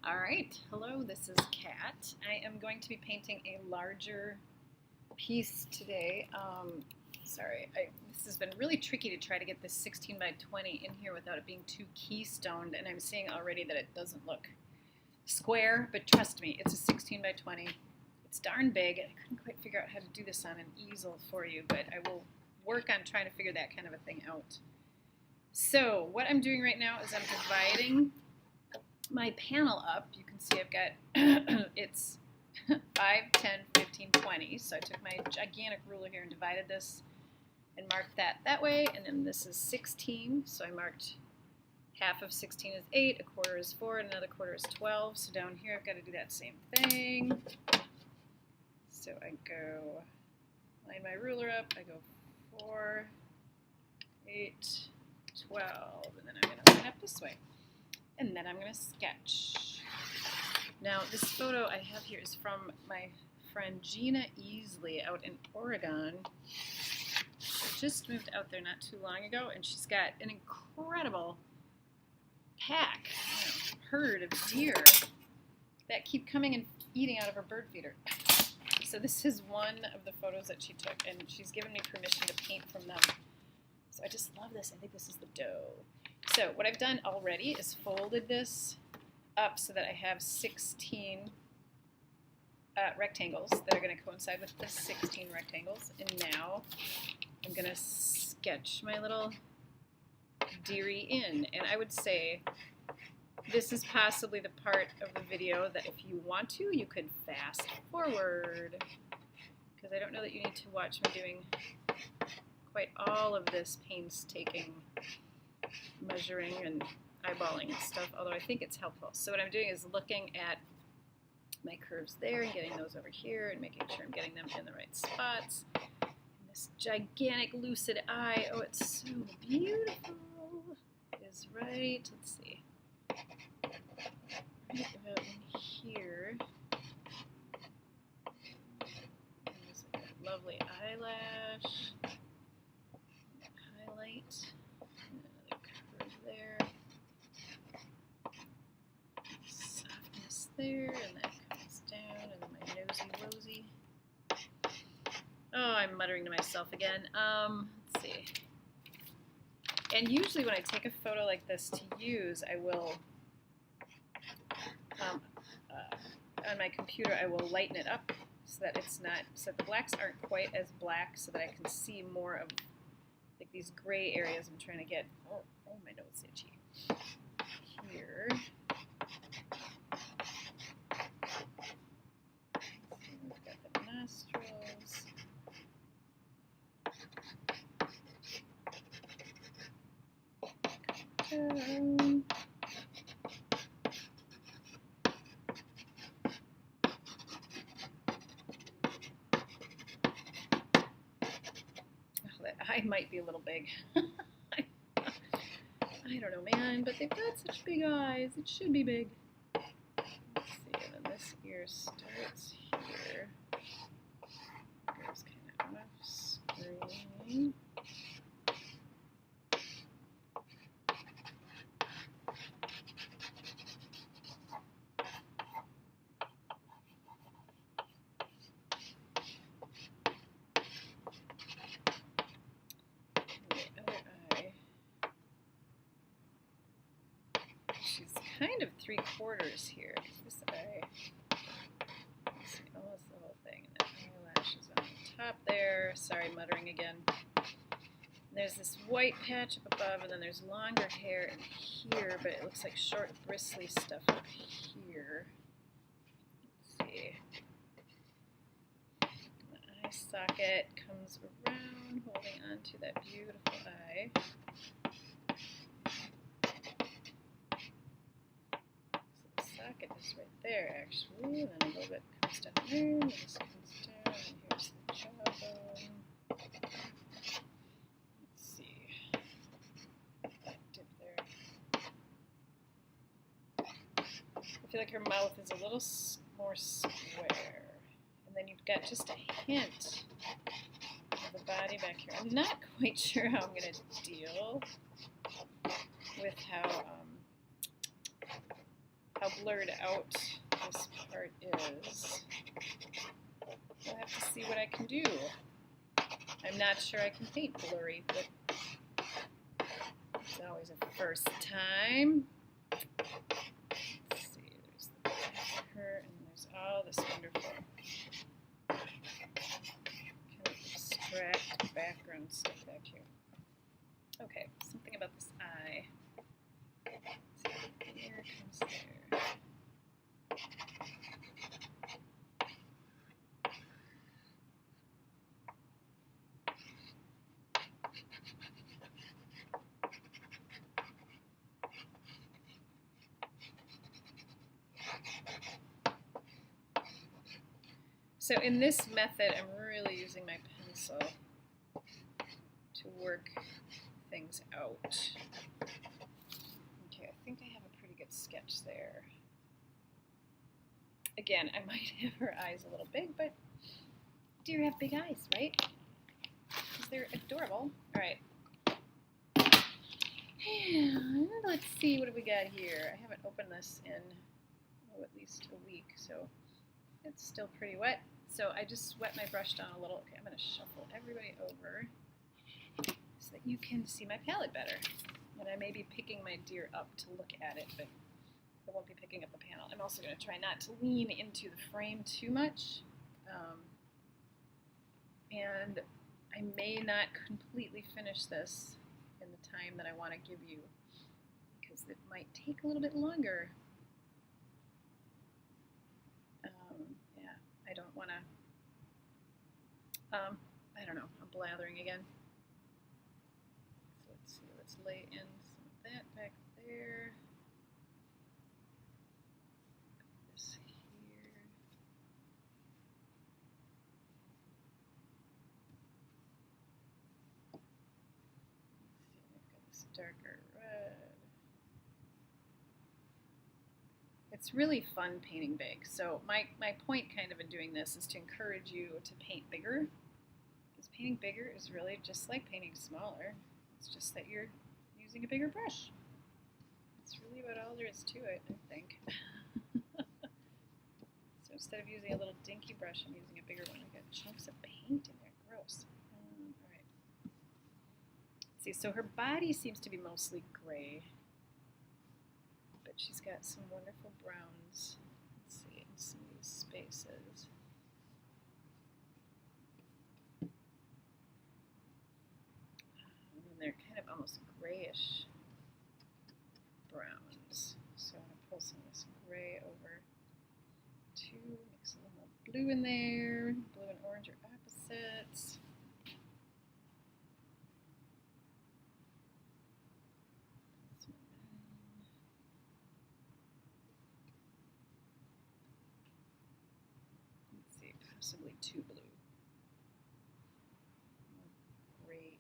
All right, hello, this is Kat. I am going to be painting a larger piece today. This has been really tricky to try to get this 16 by 20 in here without it being too keystoned, and I'm seeing already that it doesn't look square, but trust me, it's a 16 by 20. It's darn big. I couldn't quite figure out how to do this on an easel for you, but I will work on trying to figure that kind of a thing out. So what I'm doing right now is I'm dividing my panel up. You can see I've got it's 5, 10, 15, 20. So I took my gigantic ruler here and divided this and marked that way. And then this is 16. So I marked half of 16 is 8, a quarter is 4, and another quarter is 12. So down here I've got to do that same thing. So I go line my ruler up. I go 4, 8, 12, and then I'm going to line up this way. And then I'm going to sketch. Now, this photo I have here is from my friend Gina Easley out in Oregon. She just moved out there not too long ago, and she's got an incredible pack, herd of deer that keep coming and eating out of her bird feeder. So this is one of the photos that she took, and she's given me permission to paint from them. So I just love this. I think this is the dough. So what I've done already is folded this up so that I have 16 rectangles that are going to coincide with the 16 rectangles. And now I'm going to sketch my little deerie in. And I would say this is possibly the part of the video that if you want to, you could fast forward. Because I don't know that you need to watch me doing quite all of this painstaking measuring and eyeballing and stuff, although I think it's helpful. So what I'm doing is looking at my curves there and getting those over here and making sure I'm getting them in the right spots. And this gigantic lucid eye, oh, it's so beautiful, is right, let's see, right about in here. There's a lovely eyelash, highlight. There, softness there, and that comes down, and then my nosy-wosy. Oh, I'm muttering to myself again. Let's see. And usually when I take a photo like this to use, I will, on my computer, I will lighten it up so that it's not, so the blacks aren't quite as black, so that I can see more of like these gray areas I'm trying to get. Oh, my nose is itchy. Here. We've got the nostrils. Down. Oh, that eye might be a little big. I don't know, man, but they've got such big eyes. It should be big. Let's see, and then this ear starts here. Goes kind of off screen. She's kind of 3/4 here. This eye, let's see, almost the whole thing. And then eyelashes on the top there. Sorry, muttering again. And there's this white patch up above, and then there's longer hair in here, but it looks like short, bristly stuff up here. Let's see. The eye socket comes around, holding on to that beautiful eye. Socket is right there, actually, and then a little bit comes down there, and this comes down, and here's the jawbone. Let's see. That dip there. I feel like her mouth is a little more square. And then you've got just a hint of the body back here. I'm not quite sure how I'm going to deal with how how blurred out this part is. I'll have to see what I can do. I'm not sure I can paint blurry, but it's always a first time. Let's see, there's the back of her, and there's all this wonderful kind of abstract background stuff back here. Okay, something about this eye. Here comes there. So in this method, I'm really using my pencil to work things out. Okay, I think I have a pretty good sketch there. Again, I might have her eyes a little big, but deer have big eyes, right? Because they're adorable. All right. And let's see, what do we got here? I haven't opened this in, at least a week, so it's still pretty wet. So I just wet my brush down a little. Okay, I'm going to shuffle everybody over so that you can see my palette better. And I may be picking my deer up to look at it, but I won't be picking up the panel. I'm also going to try not to lean into the frame too much. And I may not completely finish this in the time that I want to give you, because it might take a little bit longer. Yeah, I don't want to, I don't know, I'm blathering again. So let's see, let's lay in some of that back there. This here. Let's see, I've got this darker red. It's really fun painting big. So my point kind of in doing this is to encourage you to paint bigger. Because painting bigger is really just like painting smaller. It's just that you're using a bigger brush. That's really about all there is to it, I think. So instead of using a little dinky brush, I'm using a bigger one. I got chunks of paint in there. Gross. All right. Let's see, so her body seems to be mostly gray. But she's got some wonderful browns. Let's see, in some of these spaces. And they're kind of almost grayish browns. So I'm going to pull some of this gray over to mix a little more blue in there. Blue and orange are opposites. Possibly too blue. Gray.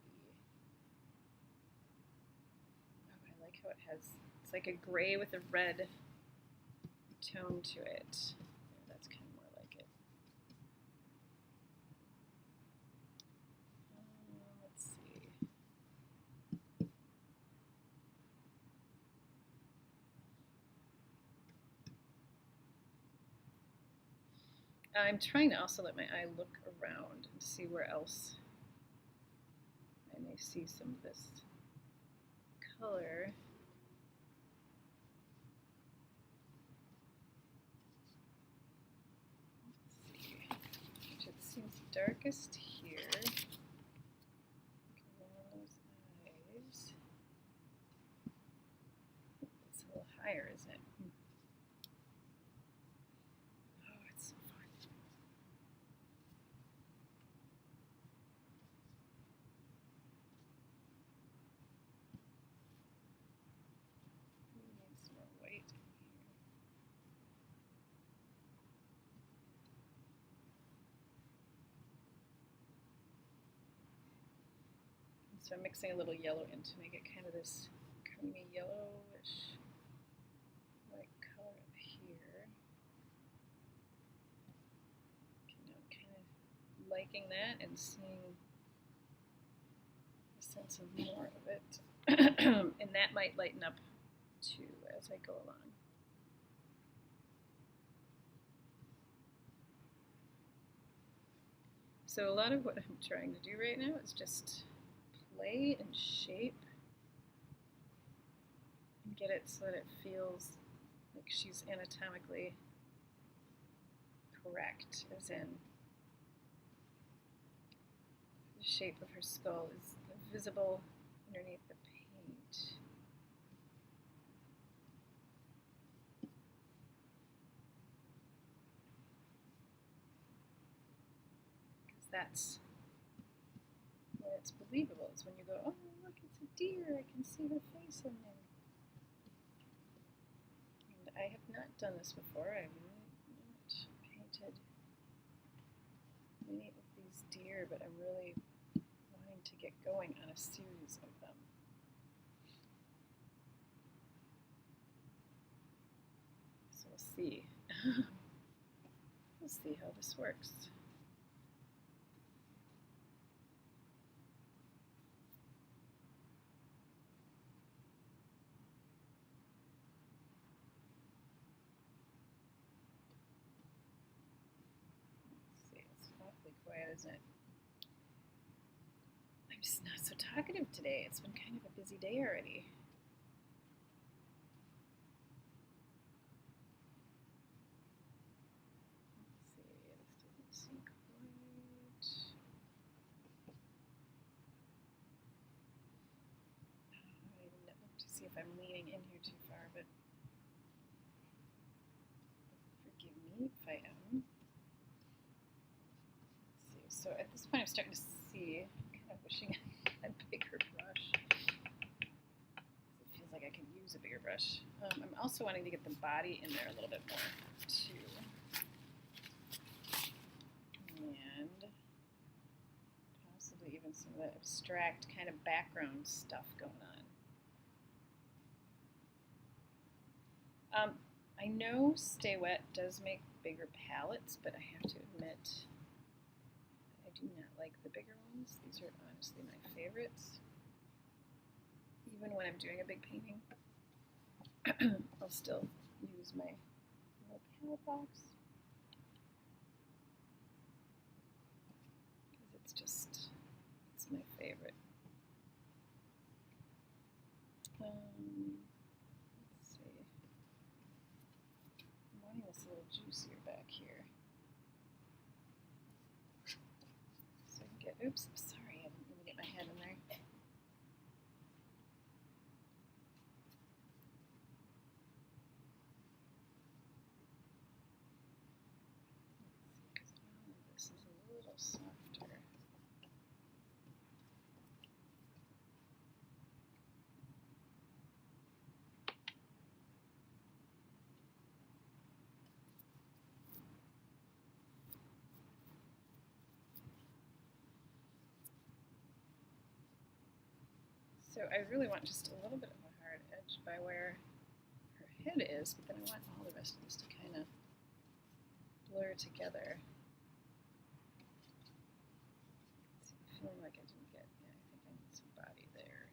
Oh, I like how it has, it's like a gray with a red tone to it. Yeah, that's kind of more like it. Let's see. I'm trying to also let my eye look around and see where else I may see some of this color. Let's see, which it seems darkest here. One of those eyes. It's a little higher, isn't it? So I'm mixing a little yellow in to make it kind of this creamy yellowish white color up here. Okay, now I'm kind of liking that and seeing a sense of more of it. And that might lighten up too as I go along. So a lot of what I'm trying to do right now is just play and shape and get it so that it feels like she's anatomically correct, as in the shape of her skull is visible underneath the paint. Because that's when it's believable. It's when you go, oh, look, it's a deer. I can see her face in there. And I have not done this before. I have not painted many of these deer, but I'm really wanting to get going on a series of them. So we'll see. We'll see how this works. Let's see, it's awfully quiet, isn't it? I'm just not so talkative today. It's been kind of a busy day already. See if I'm leaning in here too far, but forgive me if I am. Let's see. So at this point I'm starting to see, kind of wishing I had a bigger brush. It feels like I could use a bigger brush. I'm also wanting to get the body in there a little bit more too. And possibly even some of that abstract kind of background stuff going on. I know Stay Wet does make bigger palettes, but I have to admit I do not like the bigger ones. These are honestly my favorites. Even when I'm doing a big painting, I'll still use my little palette box because it's my favorite. Let's see. I'm wanting this a little juicier back here. So I can get, oops, sorry, I didn't really get my head in there. Let's see, because this is a little softer. So I really want just a little bit of a hard edge by where her head is, but then I want all the rest of this to kind of blur together. See, I'm feeling like I didn't get, yeah, I think I need some body there.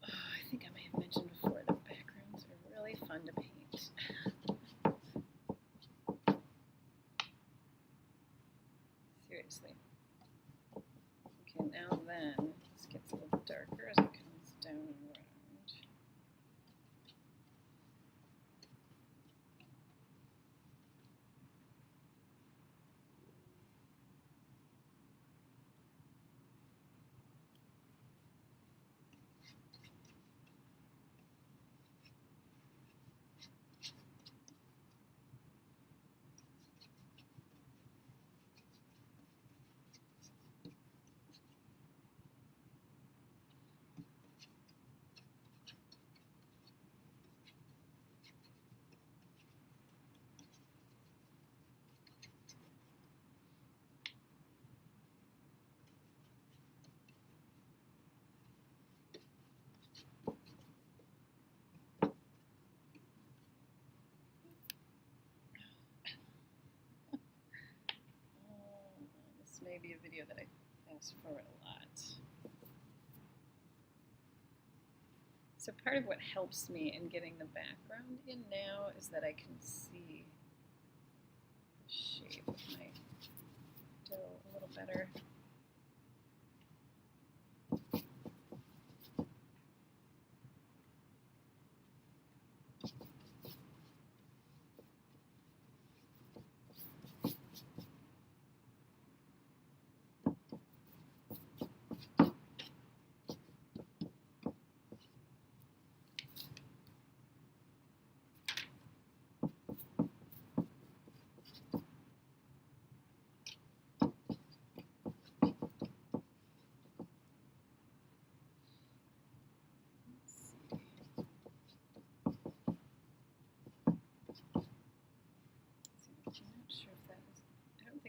I think I may have mentioned before that backgrounds are really fun to paint. Seriously. Okay, now then, this gets a little darker as it comes down and around. may be a video that I fast forward a lot. So part of what helps me in getting the background in now is that I can see the shape of my dough a little better.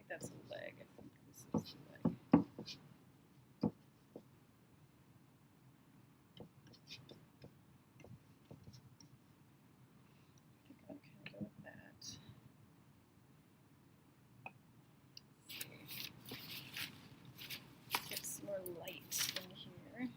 That's a leg. I think this is the leg. I think I'm kind of go with that. Let's get some more light in here.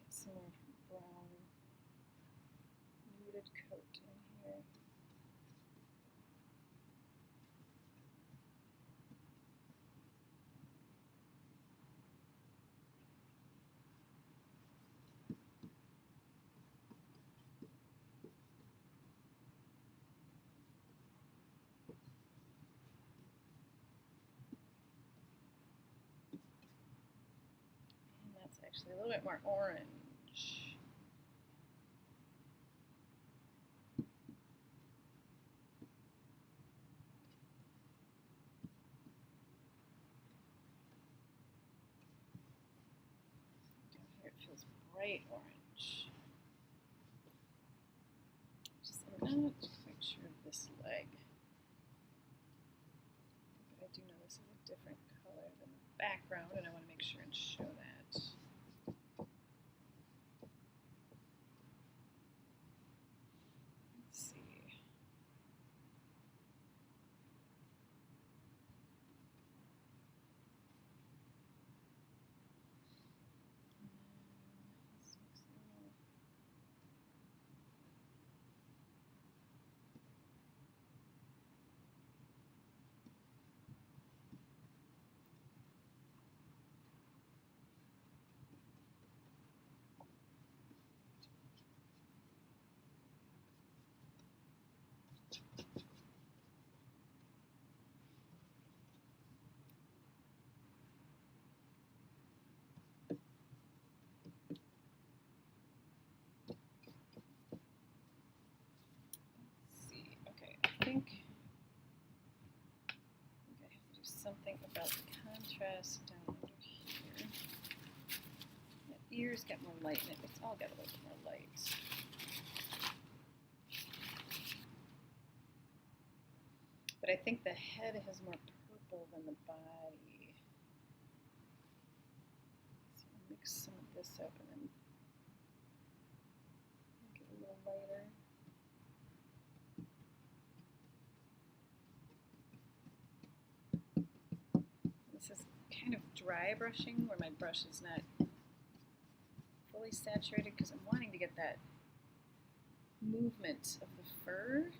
Some more brown muted coat in here. And that's actually a little bit more orange. Feels bright orange. I'm not quite sure of this leg, but I do know this is a different color than the background, and I want to make sure and show that. Let's see. I think I have to do something about the contrast down under here. The ears get more light in it. It's all got a little more light. But I think the head has more purple than the body. So I'll mix some of this up and then make it a little lighter. This is kind of dry brushing where my brush is not fully saturated because I'm wanting to get that movement of the fur.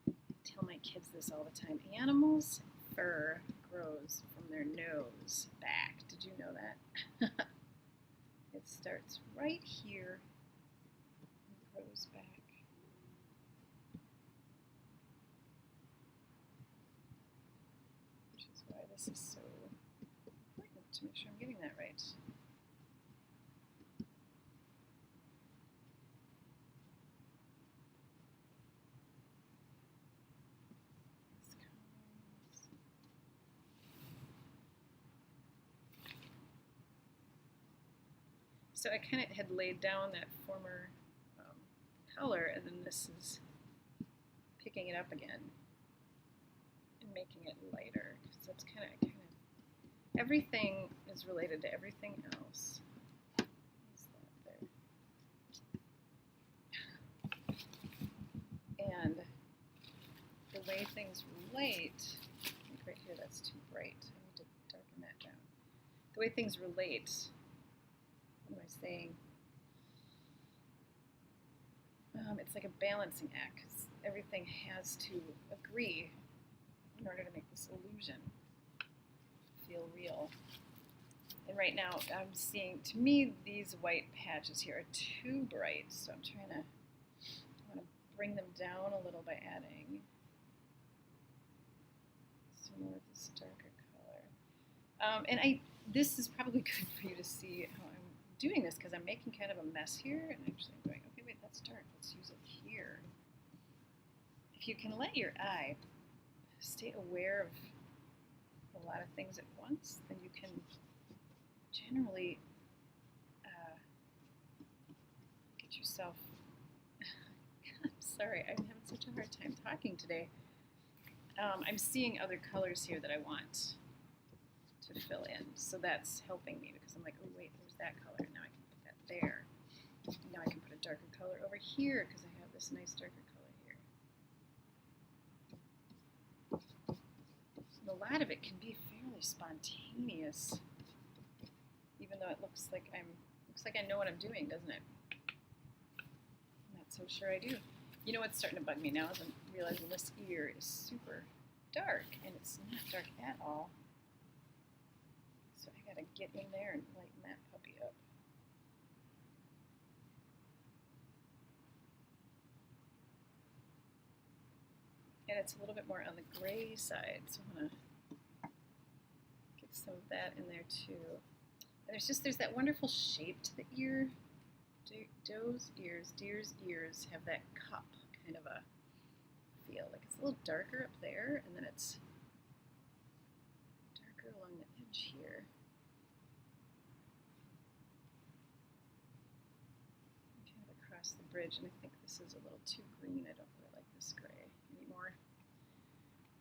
I tell my kids this all the time. Animals' fur grows from their nose back. Did you know that? It starts right here and grows back. Which is why this is so important to make sure I'm getting that right. So I kind of had laid down that former color, and then this is picking it up again and making it lighter. So it's kind of everything is related to everything else. And the way things relate, like right here, that's too bright. I need to darken that down. The way things relate, what am I saying? It's like a balancing act, 'cause everything has to agree in order to make this illusion feel real. And right now I'm seeing, to me, these white patches here are too bright, so I'm trying to, I want to bring them down a little by adding some more of this darker color. And this is probably good for you to see how I'm doing this, because I'm making kind of a mess here, and actually I'm going, okay, wait, that's dark, let's use it here. If you can let your eye stay aware of a lot of things at once, then you can generally get yourself, I'm sorry, I'm having such a hard time talking today. I'm seeing other colors here that I want to fill in, so that's helping me, because I'm like, oh wait, there's that color, now I can put that there. Now I can put a darker color over here, because I have this nice darker color here. And a lot of it can be fairly spontaneous, even though it looks like I know what I'm doing, doesn't it? I'm not so sure I do. You know what's starting to bug me now is I'm realizing this ear is super dark, and it's not dark at all. So I gotta get in there and lighten that puppy up. And it's a little bit more on the gray side, so I'm gonna get some of that in there too. And there's that wonderful shape to the ear. Deer's ears have that cup kind of a feel. Like it's a little darker up there, and then it's darker along the edge here. Kind of across the bridge, and I think this is a little too green. I don't really like this gray anymore.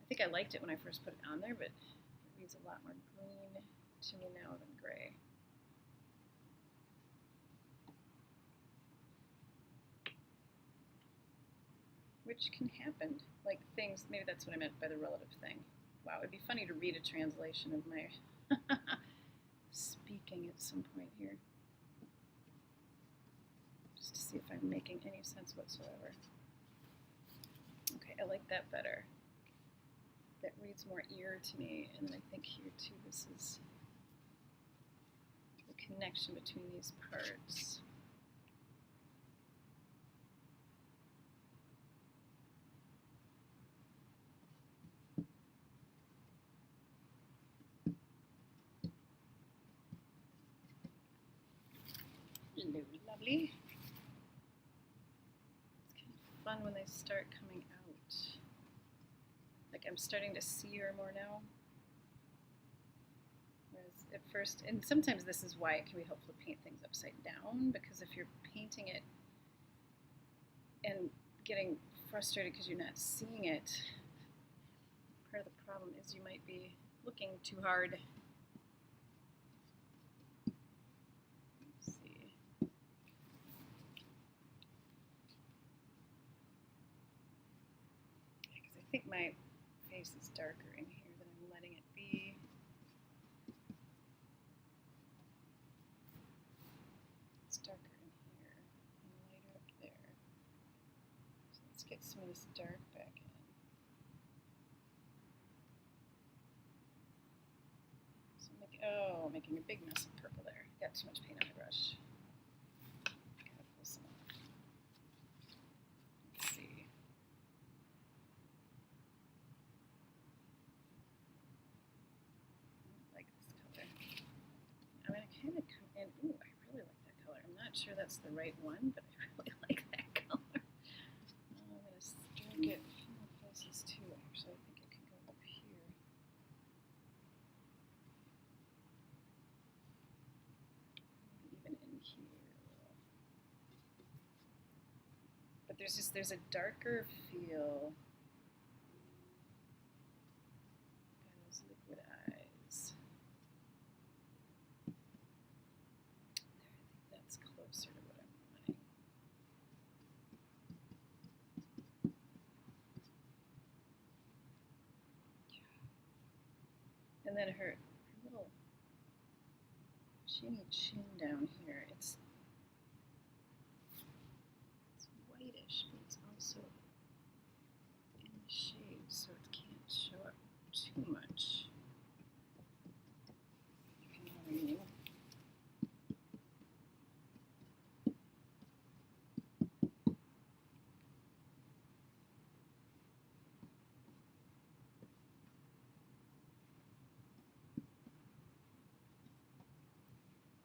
I think I liked it when I first put it on there, but it reads a lot more green to me now than gray. Which can happen, like things, maybe that's what I meant by the relative thing. Wow, it'd be funny to read a translation of my speaking at some point here, just to see if I'm making any sense whatsoever. Okay, I like that better. That reads more ear to me, and then I think here too, this is the connection between these parts. Hello, lovely. It's kind of fun when they start coming out. Like I'm starting to see her more now. Whereas at first, and sometimes this is why it can be helpful to paint things upside down, because if you're painting it and getting frustrated because you're not seeing it, part of the problem is you might be looking too hard. Let's see. Because I think my face is darker in here than I'm letting it be. It's darker in here and lighter up there. So let's get some of this dark back in. So making a big mess of purple there. Got too much paint on my brush. Gotta pull some off. Let's see. I like this color. I'm gonna kind of come in. Ooh, I really like that color. I'm not sure that's the right one, but I really like that color. I'm gonna stroke it a few more places too. Actually, I think it can go up here. Even in here. there's a darker feel. Those liquid eyes. There, I think that's closer to what I'm wanting. And then her little chinny chin down here. It's whitish, but it's also in the shade, so it can't show up too much. You know what I mean?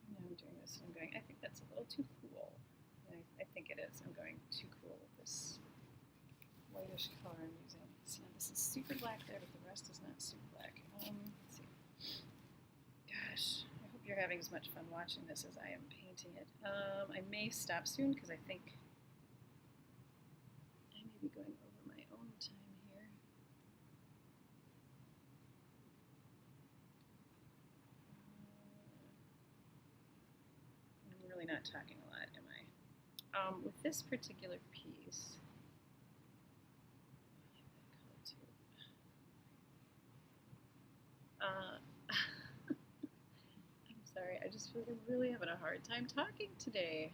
Now I'm doing this and I'm going, I think that's a little too cool. I think it is. I'm going too cool with this whitish color I'm using. So now this is super black there, but the rest is not super black. Let's see. Gosh, I hope you're having as much fun watching this as I am painting it. I may stop soon because I think I may be going over my own time here. I'm really not talking a lot, am I? With this particular piece, I'm sorry, I just feel like I'm really having a hard time talking today.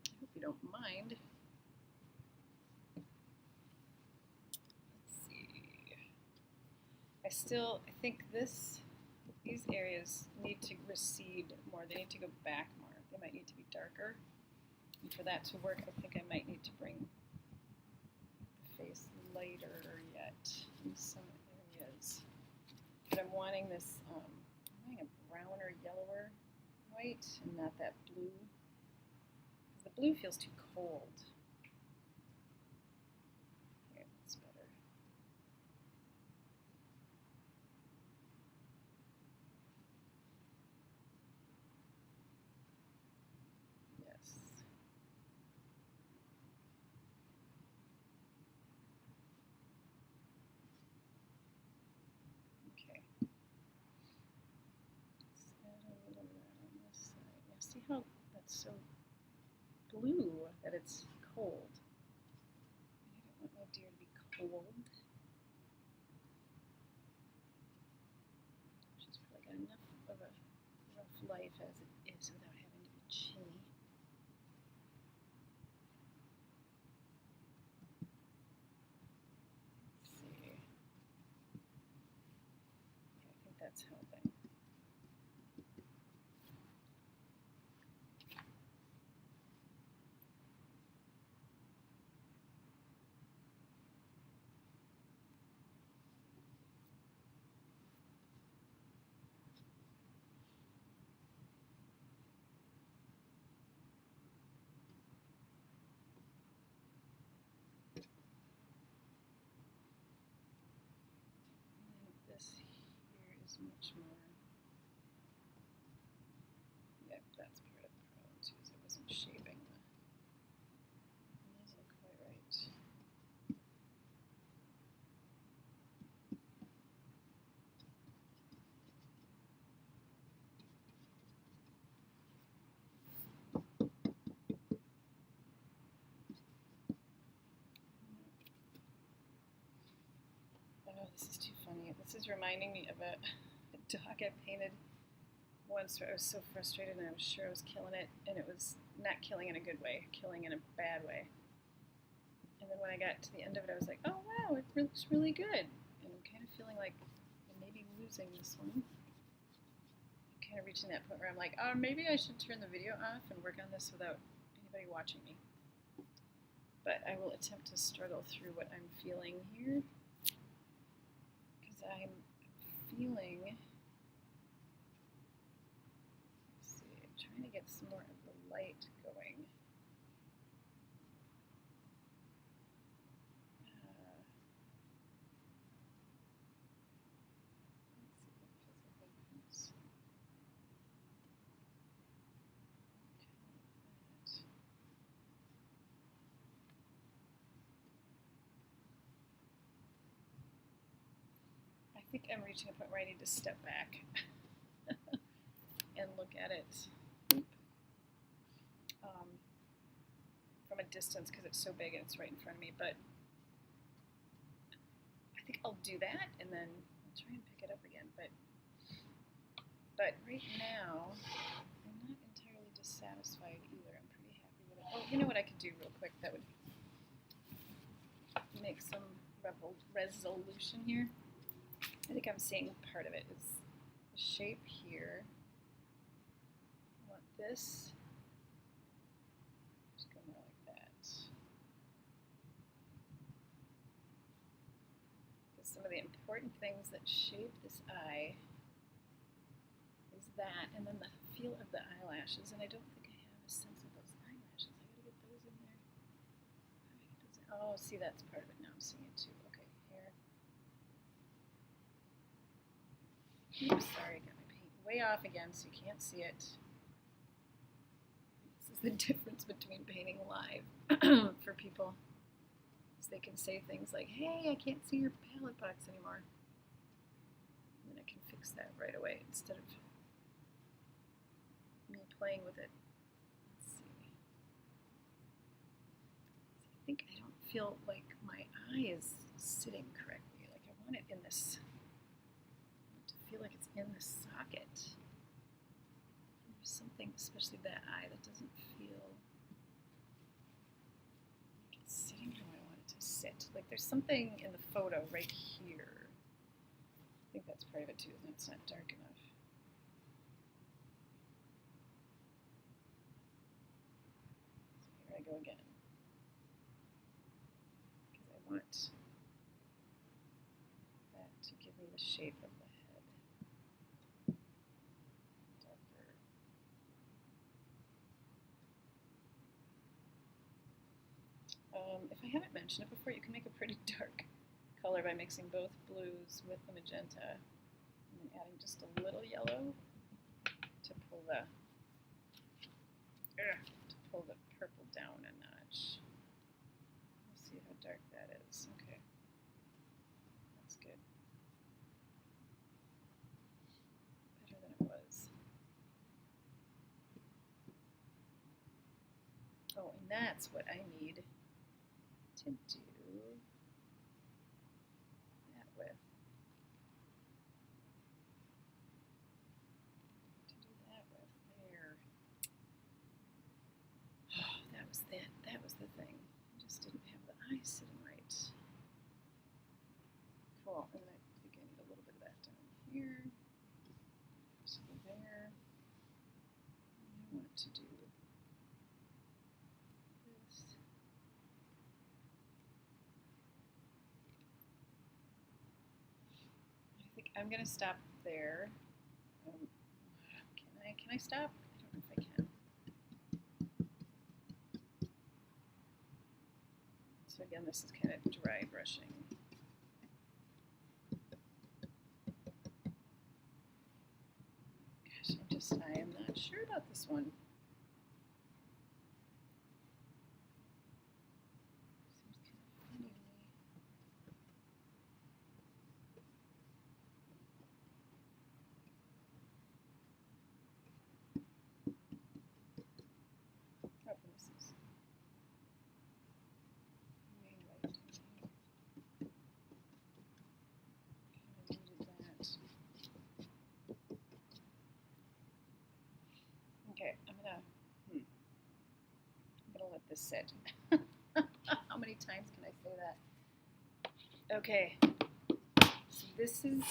I hope you don't mind. Let's see. I think these areas need to recede more. They need to go back more. They might need to be darker. And for that to work, I think I might need to bring the face lighter yet in some areas. But I'm wanting this, I'm wanting a browner, yellower white and not that blue. Because the blue feels too cold. Here, that's better. Yes. Okay. Let's add a little of that on this side. Now see how that's so blue that it's cold. I don't want my deer to be cold. She's probably got enough of a rough life as it is without having to be chilly. Let's see. Okay, I think that's helping. This here is much more. Yep, that's part of the problem too, is I wasn't shaping the muzzle quite right. Oh, this is too funny. This is reminding me of a dog I painted once where I was so frustrated and I was sure I was killing it, and it was not killing in a good way, killing in a bad way. And then when I got to the end of it, I was like, oh wow, it looks really good. And I'm kind of feeling like I may be losing this one. I'm kind of reaching that point where I'm like, oh, maybe I should turn the video off and work on this without anybody watching me. But I will attempt to struggle through what I'm feeling here. Because I'm feeling, let's see, I'm trying to get some more of the light going. think I'm reaching a point where I need to step back and look at it from a distance because it's so big and it's right in front of me. But I think I'll do that and then I'll try and pick it up again. But right now, I'm not entirely dissatisfied either. I'm pretty happy with it. Oh, you know what I could do real quick that would make some resolution here? I think I'm seeing part of it is the shape here. I want this. Just go more like that. Because some of the important things that shape this eye is that, and then the feel of the eyelashes. And I don't think I have a sense of those eyelashes. I gotta get those in there. How do I get those in? Oh, see, that's part of it. Now I'm seeing it too. Okay, here. Oops, sorry, got my paint way off again, so you can't see it. This is the difference between painting live for people. So they can say things like, hey, I can't see your palette box anymore. And then I can fix that right away instead of me playing with it. Let's see. I think I don't feel like my eye is sitting correctly. Like I want it in this, I want it to feel like it's in the socket. There's something, especially that eye, that doesn't feel like it's sitting how I want it to sit. Like there's something in the photo right here. I think that's part of it too, isn't it? It's not dark enough. I go again because I want that to give me the shape of the head. Darker. If I haven't mentioned it before, you can make a pretty dark color by mixing both blues with the magenta and then adding just a little yellow to pull the purple down a notch. Let's see how dark that is. Okay, that's good. Better than it was. Oh, and that's what I need to do that with. There. Oh, that was it. That was the thing. I just didn't have the eye sitting right. Cool. And I think I need a little bit of that down here. So there. I want to do this. I think I'm going to stop there. Can I stop? I don't know if I can. So again, this is kind of dry brushing. Gosh, I am not sure about this one. Seems kind of funny to me. Oh, this is way light. I needed that. Okay, I'm gonna let this sit. How many times can I say that? Okay, so this is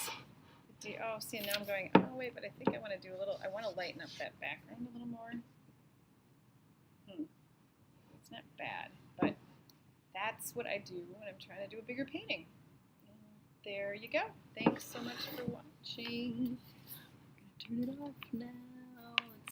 the oh, see, now I'm going, oh wait, but I think I want to do a little, I want to lighten up that background a little more. It's not bad, but that's what I do when I'm trying to do a bigger painting. And there you go. Thanks so much for watching. I'm gonna turn it off now.